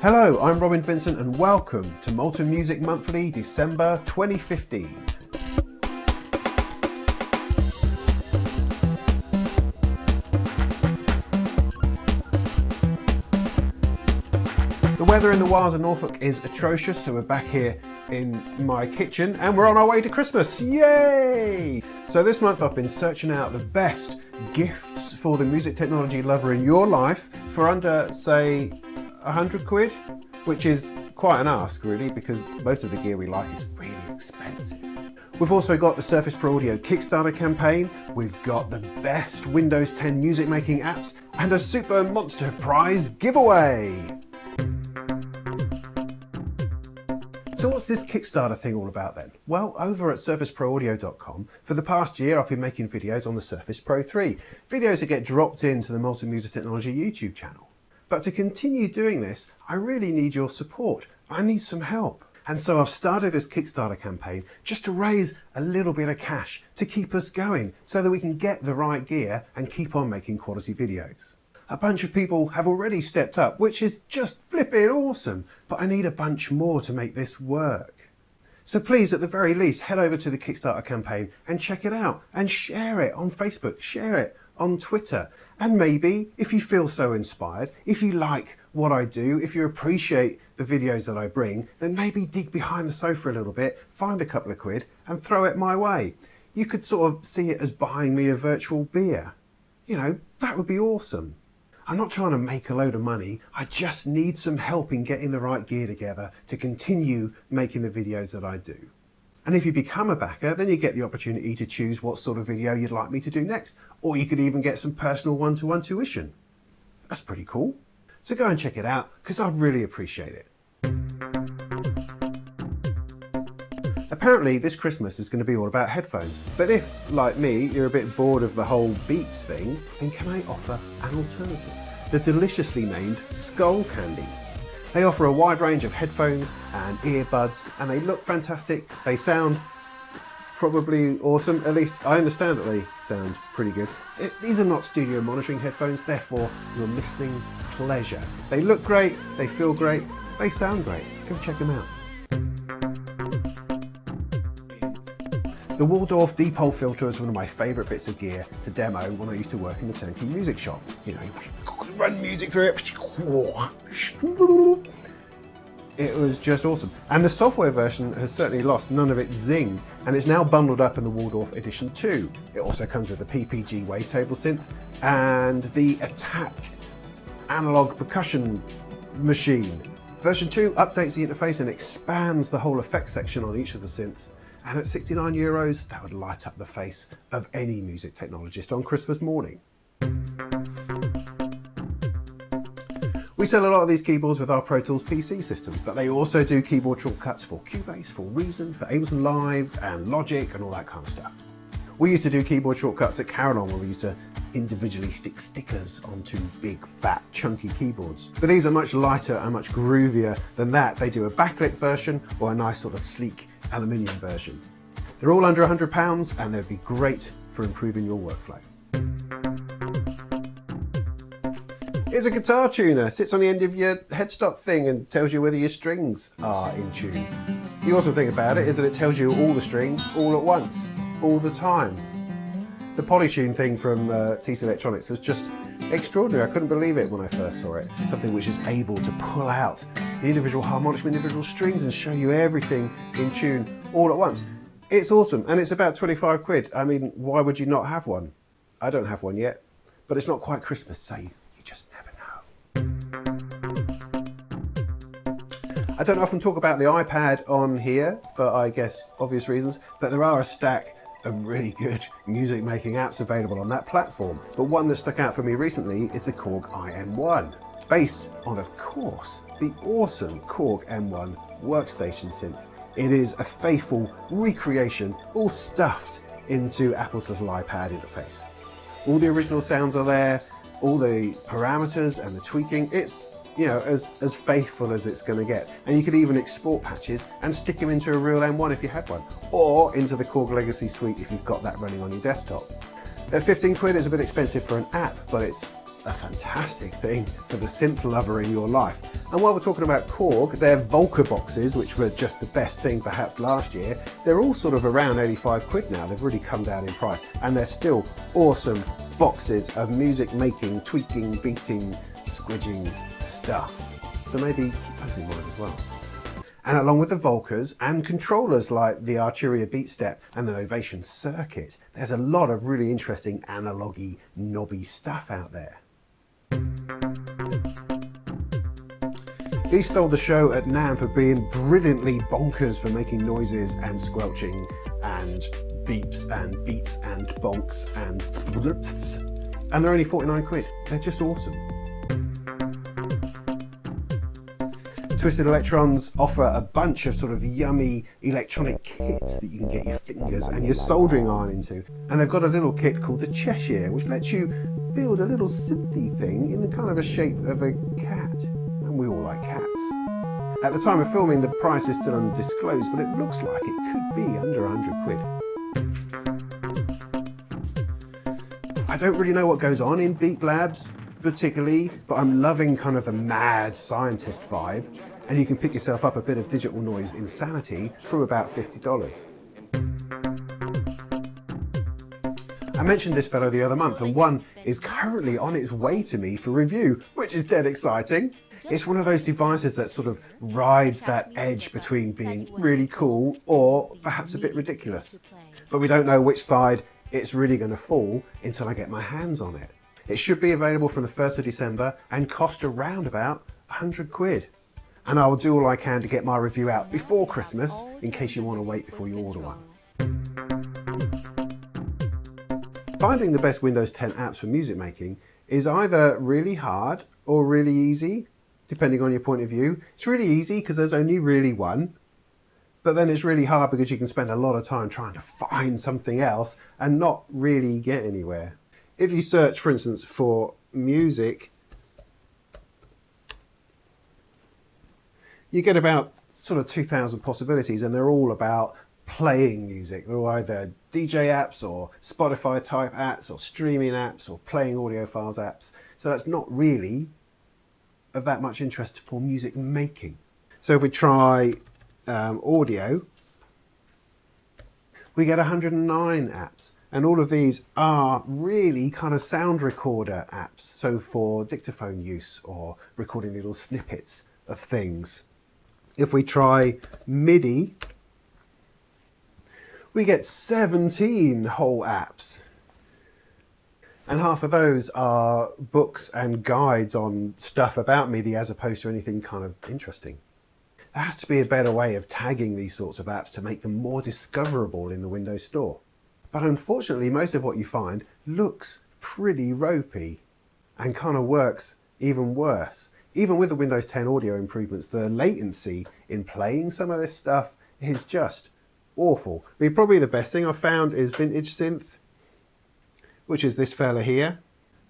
Hello, I'm Robin Vincent and welcome to Molten Music Monthly December 2015. The weather in the wilds of Norfolk is atrocious, so we're back here in my kitchen and we're on our way to Christmas. Yay! So this month I've been searching out the best gifts for the music technology lover in your life for under, say, 100 quid, which is quite an ask really, because most of the gear we like is really expensive. We've also got the Surface Pro Audio Kickstarter campaign, we've got the best Windows 10 music making apps, and a super monster prize giveaway. So what's this Kickstarter thing all about then? Well, over at surfaceproaudio.com, for the past year I've been making videos on the Surface Pro 3, videos that get dropped into the Molten Music Technology YouTube channel. But to continue doing this, I really need your support. I need some help. And so I've started this Kickstarter campaign just to raise a little bit of cash to keep us going so that we can get the right gear and keep on making quality videos. A bunch of people have already stepped up, which is just flipping awesome, but I need a bunch more to make this work. So please, at the very least, head over to the Kickstarter campaign and check it out and share it on Facebook, share it on Twitter. And maybe, if you feel so inspired, if you like what I do, if you appreciate the videos that I bring, then maybe dig behind the sofa a little bit, find a couple of quid and throw it my way. You could sort of see it as buying me a virtual beer. You know, that would be awesome. I'm not trying to make a load of money, I just need some help in getting the right gear together to continue making the videos that I do. And if you become a backer, then you get the opportunity to choose what sort of video you'd like me to do next, or you could even get some personal one-to-one tuition. That's pretty cool. So go and check it out, because I'd really appreciate it. Apparently this Christmas is going to be all about headphones, but if, like me, you're a bit bored of the whole Beats thing, then can I offer an alternative? The deliciously named Skull Candy. They offer a wide range of headphones and earbuds, and they look fantastic. They sound probably awesome, at least I understand that they sound pretty good. These are not studio monitoring headphones, therefore your listening pleasure. They look great, they feel great, they sound great. Go check them out. The Waldorf dipole filter is one of my favourite bits of gear to demo when I used to work in the turnkey music shop. You know, run music through it. It was just awesome. And the software version has certainly lost none of its zing, and it's now bundled up in the Waldorf Edition 2. It also comes with the PPG wavetable synth and the Attack analog percussion machine. Version 2 updates the interface and expands the whole effects section on each of the synths. And at €69, that would light up the face of any music technologist on Christmas morning. We sell a lot of these keyboards with our Pro Tools PC systems, but they also do keyboard shortcuts for Cubase, for Reason, for Ableton Live and Logic and all that kind of stuff. We used to do keyboard shortcuts at Carillon where we used to individually stick stickers onto big, fat, chunky keyboards. But these are much lighter and much groovier than that. They do a backlit version or a nice sort of sleek aluminium version. They're all under £100 and they'd be great for improving your workflow. It's a guitar tuner. It sits on the end of your headstock thing and tells you whether your strings are in tune. The awesome thing about it is that it tells you all the strings all at once, all the time. The Polytune thing from TC Electronics was just extraordinary. I couldn't believe it when I first saw it. Something which is able to pull out the individual harmonics from individual strings and show you everything in tune all at once. It's awesome, and it's about 25 quid. I mean, why would you not have one? I don't have one yet, but it's not quite Christmas, so you just never know. I don't often talk about the iPad on here for, I guess, obvious reasons, but there are a stack of really good music making apps available on that platform. But one that stuck out for me recently is the Korg IM1. Based on, of course, the awesome Korg M1 workstation synth. It is a faithful recreation, all stuffed into Apple's little iPad interface. All the original sounds are there, all the parameters and the tweaking. It's, you know, as faithful as it's going to get. And you could even export patches and stick them into a real M1 if you had one, or into the Korg Legacy Suite if you've got that running on your desktop. At 15 quid, it's a bit expensive for an app, but it's a fantastic thing for the synth lover in your life. And while we're talking about Korg, their Volca boxes, which were just the best thing perhaps last year, they're all sort of around 85 quid now. They've really come down in price, and they're still awesome boxes of music making, tweaking, beating, squidging stuff. So maybe keep those in mind as well. And along with the Volcas and controllers like the Arturia BeatStep and the Novation Circuit, there's a lot of really interesting analogy, knobby stuff out there. These stole the show at NAMM for being brilliantly bonkers for making noises and squelching and beeps and beats and bonks and blurps. And they're only 49 quid. They're just awesome. Twisted Electrons offer a bunch of sort of yummy electronic kits that you can get your fingers and your soldering iron into. And they've got a little kit called the Cheshire, which lets you build a little synthy thing in the kind of a shape of a cat. And we all like cats. At the time of filming, the price is still undisclosed, but it looks like it could be under 100 quid. I don't really know what goes on in Beat Labs particularly, but I'm loving kind of the mad scientist vibe. And you can pick yourself up a bit of digital noise insanity for about $50. I mentioned this fellow the other month, and one is currently on its way to me for review, which is dead exciting. It's one of those devices that sort of rides that edge between being really cool or perhaps a bit ridiculous. But we don't know which side it's really going to fall until I get my hands on it. It should be available from the 1st of December and cost around about 100 quid. And I will do all I can to get my review out before Christmas, in case you want to wait before you order one. Finding the best Windows 10 apps for music making is either really hard or really easy, depending on your point of view. It's really easy because there's only really one, but then it's really hard because you can spend a lot of time trying to find something else and not really get anywhere. If you search, for instance, for music, you get about sort of 2,000 possibilities, and they're all about playing music. They're either DJ apps or Spotify type apps or streaming apps or playing audio files apps. So that's not really of that much interest for music making. So if we try audio, we get 109 apps. And all of these are really kind of sound recorder apps. So for dictaphone use or recording little snippets of things. If we try MIDI, we get 17 whole apps. And half of those are books and guides on stuff about MIDI as opposed to anything kind of interesting. There has to be a better way of tagging these sorts of apps to make them more discoverable in the Windows Store. But unfortunately, most of what you find looks pretty ropey and kind of works even worse. Even with the Windows 10 audio improvements, the latency in playing some of this stuff is just awful. I mean, probably the best thing I've found is Vintage Synth, which is this fella here.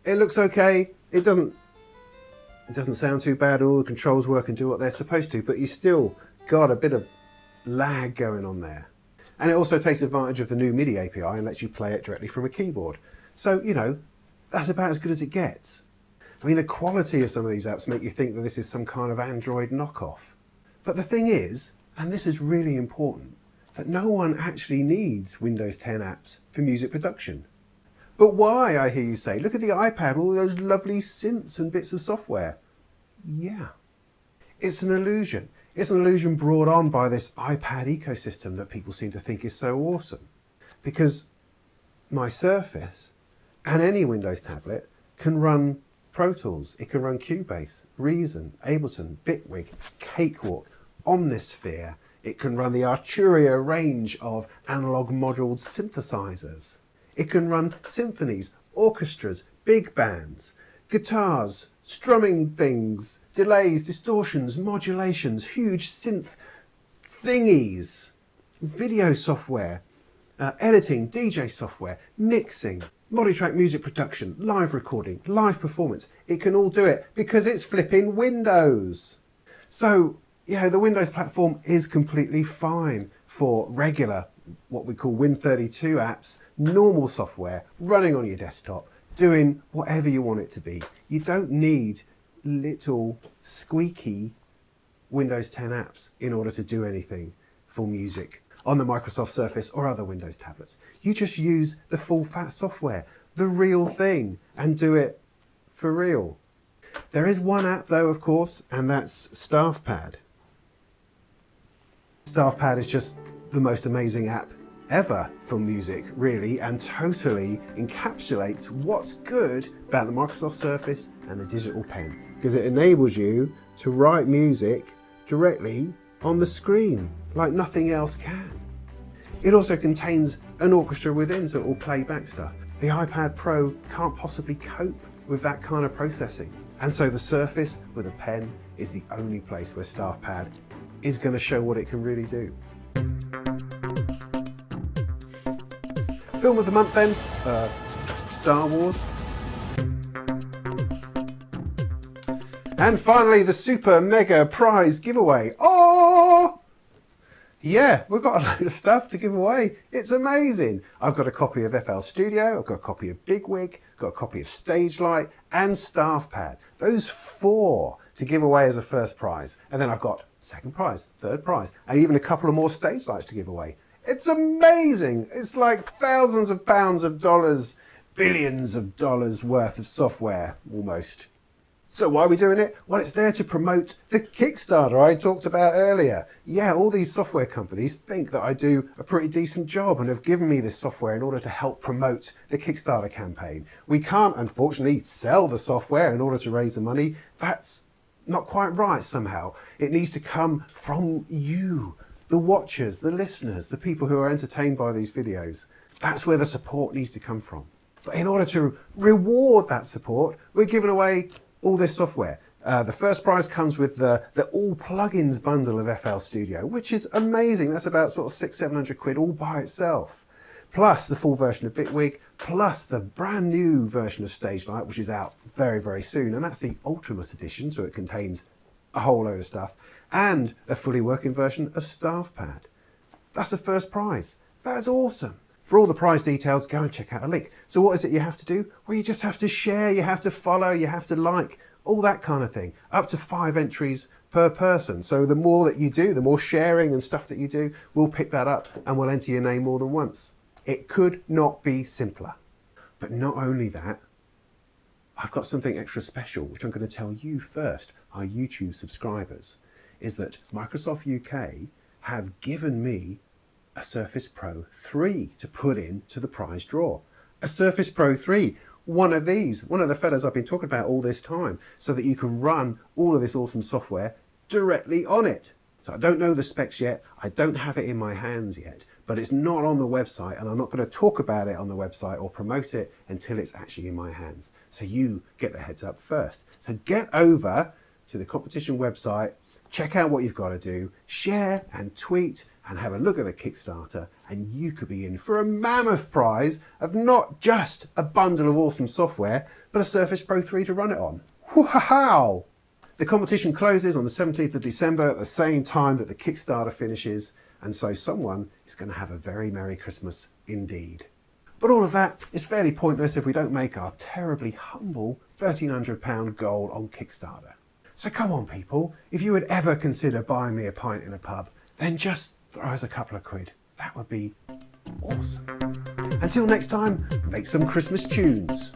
It looks okay. It doesn't sound too bad. All the controls work and do what they're supposed to, but you still got a bit of lag going on there. And it also takes advantage of the new MIDI API and lets you play it directly from a keyboard. So, you know, that's about as good as it gets. I mean, the quality of some of these apps make you think that this is some kind of Android knockoff. But the thing is, and this is really important, that no one actually needs Windows 10 apps for music production. But why, I hear you say? Look at the iPad, all those lovely synths and bits of software. Yeah, it's an illusion. It's an illusion brought on by this iPad ecosystem that people seem to think is so awesome. Because my Surface and any Windows tablet can run Pro Tools. It can run Cubase, Reason, Ableton, Bitwig, Cakewalk, Omnisphere. It can run the Arturia range of analog moduled synthesizers. It can run symphonies, orchestras, big bands, guitars, strumming things, delays, distortions, modulations, huge synth thingies, video software, editing, DJ software, mixing, multi-track music production, live recording, live performance. It can all do it because it's flipping Windows. So, yeah, the Windows platform is completely fine for regular, what we call Win32 apps, normal software running on your desktop, doing whatever you want it to be. You don't need little squeaky Windows 10 apps in order to do anything for music on the Microsoft Surface or other Windows tablets. You just use the full fat software, the real thing, and do it for real. There is one app though, of course, and that's StaffPad. StaffPad is just the most amazing app ever for music, really, and totally encapsulates what's good about the Microsoft Surface and the digital pen, because it enables you to write music directly on the screen like nothing else can. It also contains an orchestra within, so it will play back stuff. The iPad Pro can't possibly cope with that kind of processing, and so the Surface with a pen is the only place where StaffPad is going to show what it can really do. Film of the month then, Star Wars. And finally, the Super Mega Prize giveaway. Oh! Yeah, we've got a load of stuff to give away. It's amazing. I've got a copy of FL Studio, I've got a copy of Bigwig, got a copy of Stage Light and StaffPad. Those 4 to give away as a first prize. And then I've got second prize, third prize, and even a couple of more Stage Lights to give away. It's amazing. It's like thousands of pounds of dollars, billions of dollars worth of software, almost. So why are we doing it? Well, it's there to promote the Kickstarter I talked about earlier. Yeah, all these software companies think that I do a pretty decent job and have given me this software in order to help promote the Kickstarter campaign. We can't, unfortunately, sell the software in order to raise the money. That's not quite right somehow. It needs to come from you, the watchers, the listeners, the people who are entertained by these videos. That's where the support needs to come from. But in order to reward that support, we're giving away all this software. The first prize comes with the all plugins bundle of FL Studio, which is amazing. That's about sort of £600-700 all by itself. Plus the full version of Bitwig, plus the brand new version of Stage Light, which is out very, very soon. And that's the Ultimate Edition, so it contains a whole load of stuff, and a fully working version of StaffPad. That's the first prize. That's awesome. For all the prize details, go and check out a link. So what is it you have to do? Well, you just have to share, you have to follow, you have to like, all that kind of thing. Up to 5 entries per person. So the more that you do, the more sharing and stuff that you do, we'll pick that up and we'll enter your name more than once. It could not be simpler. But not only that, I've got something extra special, which I'm going to tell you first, our YouTube subscribers, is that Microsoft UK have given me a Surface Pro 3 to put into the prize draw. A Surface Pro 3, one of these, one of the fellas I've been talking about all this time, so that you can run all of this awesome software directly on it. So I don't know the specs yet, I don't have it in my hands yet, but it's not on the website and I'm not going to talk about it on the website or promote it until it's actually in my hands. So you get the heads up first. So get over to the competition website, check out what you've got to do, share and tweet and have a look at the Kickstarter, and you could be in for a mammoth prize of not just a bundle of awesome software, but a Surface Pro 3 to run it on. Wow! The competition closes on the 17th of December at the same time that the Kickstarter finishes, and so someone is going to have a very Merry Christmas indeed. But all of that is fairly pointless if we don't make our terribly humble £1,300 goal on Kickstarter. So come on people, if you would ever consider buying me a pint in a pub, then just throw us a couple of quid. That would be awesome. Until next time, make some Christmas tunes.